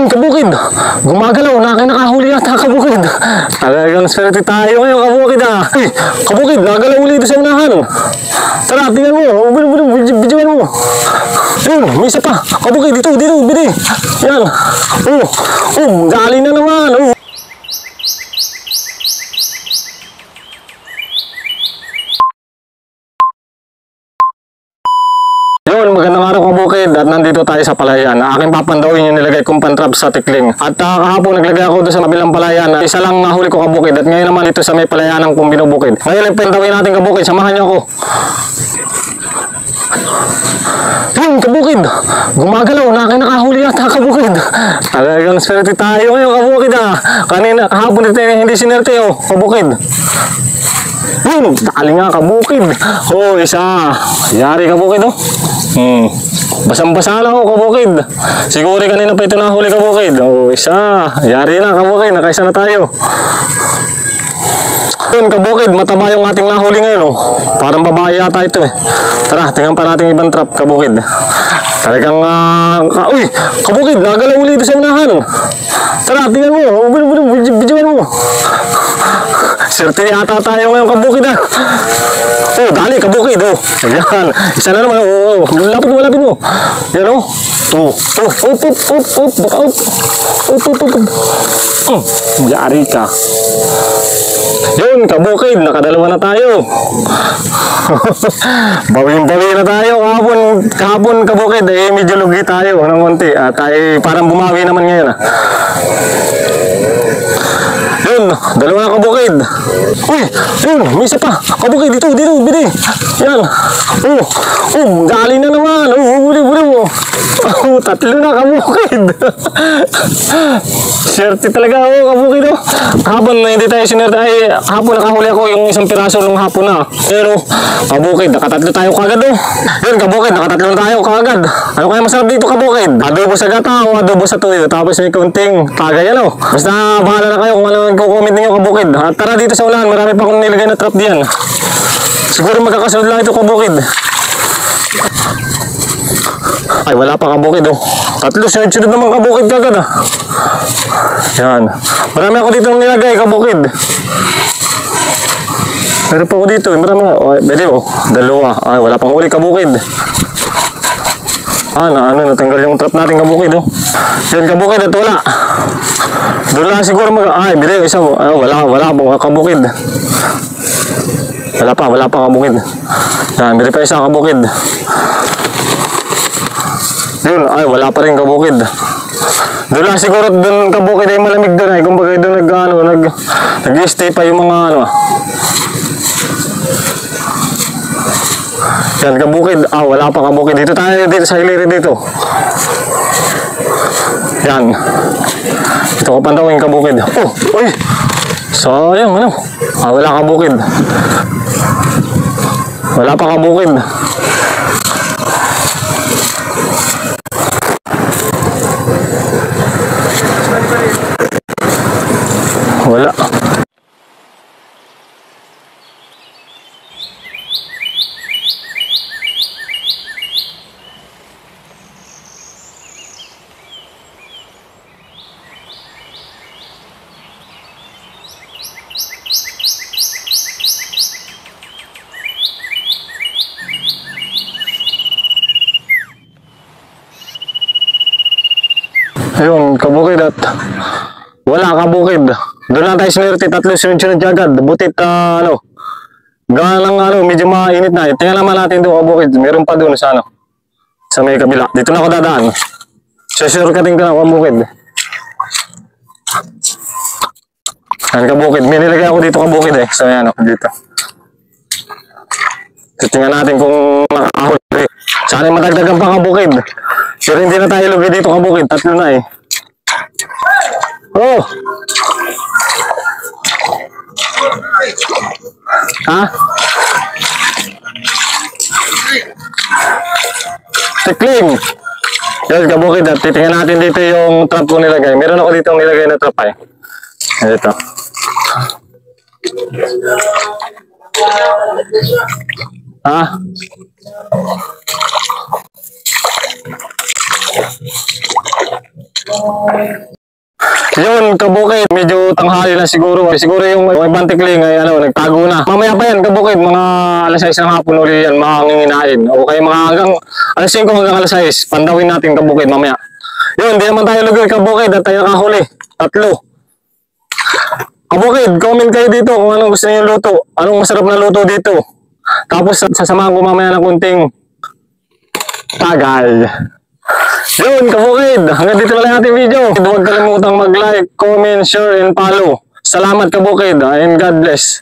kabukid. Gumagalaw, nakahuli yata kabukid. Talagang swerte tayo ngayon, kabukid ah. Ay, kabukid, nagalaw ulit sa unahan. Tara, tingnan mo. Bidyoan mo. Ayun, may isa pa. Kabukid, dito, bidi. Yan. Dali na naman. Yun, magandang araw kabukid at nandito tayo sa palayan. Aking papandawin yung nilagay kong pantrap sa tikling. At kahapon naglagay ako doon sa kabilang palayan. Isa lang nahuli ko kabukid at ngayon naman ito sa may palayanan kong binubukid. Ngayon ipandawin natin kabukid, samahan niyo ako. Yun, kabukid. Gumagalaw, nakahuli yata kabukid. Talagang swerte tayo ngayon kabukid ah. Kanina, kahapon ito hindi sinerte oh, kabukid. Yun, dali nga kabukid. Isa. Yari kabukid oh. Basang-basa lang ako kabukid. Siguro kanina pa ito nahuli kabukid. Isa. Yari na kabukid. Nakaisa na tayo. Yun kabukid. Mataba yung ating nahuli ngayon oh. Parang babae yata ito eh. Tara, tingnan pa natin ibang trap kabukid. Talagang uy, kabukid. Nagalaw ulit sa unahan. Tara, tingnan mo. Bidyoan mo. Swerte yata tayo ngayon kabukid ah. Dali kabukid oh. Ayan. Isa na naman oh. Lapit mo. Yan oh. Yari ka. Yun kabukid. Nakadalawa na tayo. Bawin na tayo. Kahapon kabukid medyo lugi tayo ng konti. Tayo parang bumawi naman ngayon ah. Yun, dalawa na kabukid. Uy, yun, may isa pa. Kabukid, dito, bidi. Yan. Dali na naman. Huli mo. Tatlo na kabukid. Swerte talaga kabukid oh. Hapon na hindi tayo sinerte. Hapon nakahuli ako yung isang piraso nung hapon na. Pero, kabukid, nakatatlo tayo kagad oh. Yun, kabukid, nakatatlo na tayo kagad. Ano kaya masarap dito kabukid? Adobo sa gata o adobo sa tuyo. Tapos may kaunting tagay yan oh. Basta bahala na kayo kung ano comment ninyo kabukid. At tara dito sa ulan, marami pa akong nilagay na trap diyan. Siguro magkakasunod lang ito kabukid. Ay, wala pa kabukid oh. Tatlo sunod naman kabukid kagad ah. Yan. Marami ako dito nilagay kabukid. Meron pa ako dito, marami nga. Pwede oh, dalawa. Ay, wala pang huli kabukid. Natanggal yung trap natin kabukid oh. Yan kabukid at wala. Doon lang siguro bili isa mo. Wala kabukid. Wala pa kabukid. Yan, bili pa isa kabukid. Yun, wala pa rin kabukid. Doon lang siguro doon kabukid ay malamig doon ay. Kumbaga doon nag-stay pa yung mga Yan, kabukid. Wala pa kabukid. Dito tayo sa hiliri dito. Yan. Ito ko pandawin kabukid. Uy! Sayang, wala kabukid. Wala pa kabukid. Wala. Ayun, kabukid at wala kabukid. Doon lang tayo sinerte, tatlo sunod-sunod agad. Butit galang medyo mainit na. Tingnan naman natin doon kabukid. Meron pa doon sa sa may kabila. Dito na ako dadaan. Sure ka din ka na kabukid. Yan kabukid. May nilagay ako dito kabukid eh. So yan dito. Tingnan natin kung nakahuli. Sana matagdagan pa kabukid. Pero hindi na tayo lugi dito kabukid. Tatlo na eh. Tikling. Yan kabukid at titingnan natin dito yung trap ko nilagay. Meron ako dito nilagay na trap eh. Ito. Yun, kabukid, medyo tanghali na siguro. Siguro yung ibang tikling ay nagtago na. Mamaya pa yan, kabukid, mga alas 6 ng hapon uli yan, makanginginain. O kaya mga hanggang alas 5 hanggang alas 6, pandawin natin kabukid mamaya. Yun, di naman tayo lugar kabukid at tayo nakahuli. 3. Kabukid, comment kayo dito kung anong gusto niyo luto. Anong masarap na luto dito. Tapos sasamahan ko mamaya ng kunting tagay. Yun, kabukid. Hanggang dito na lang ating video. Huwag kalimutang mag-like, comment, share, and follow. Salamat kabukid and God bless.